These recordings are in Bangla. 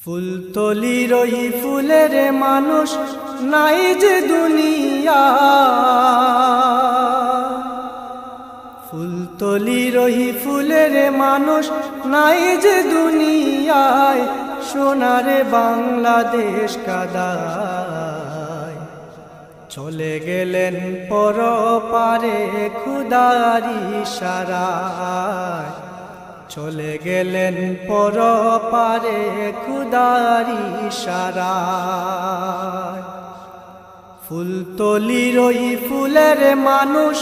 ফুলতলির ওই ফুলের মানুষ নাই যে দুনিয়া, ফুলতলির ওই ফুলের মানুষ নাই যে দুনিয়ায়, সোনার বাংলাদেশ কাদায় চলে গেলেন পরপারে খুদার ইশারায়, চলে গেলেন পরপারে খুদার ইশারায়। ফুলতলির ওই ফুলের মানুষ,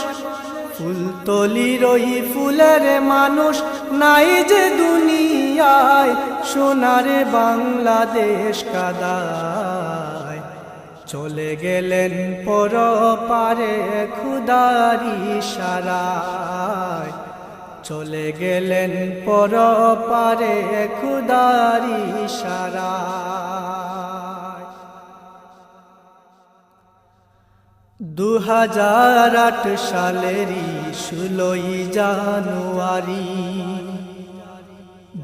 ফুলতলির ওই ফুলের মানুষ নাই যে দুনিয়ায়, সোনার বাংলাদেশ কাদায় চলে গেলেন পরপারে খুদার ইশারায়, চলে গেলেন পরপারে খুদার ইশারায়। 2008 সালেরই 16 জানুয়ারি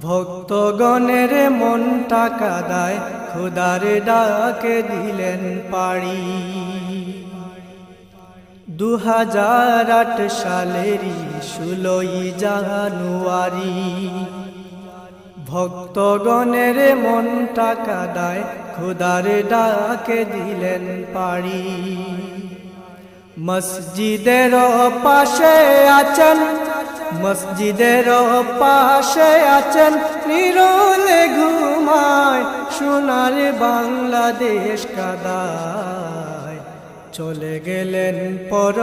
ভক্তগণের মনটা কাদায় খুদার ডাকে দিলেন পাড়ি। 2008 সালেরই 16 জানুয়ারি ভক্তগণের মনটা কাদায় খুদার ডাকে দিলেন পাড়ি। মসজিদের পাশে আছেন, মসজিদের পাশে আছেন, নিরলে ঘুমায় সোনার বাংলাদেশ কাদায় চলে গেলেন পর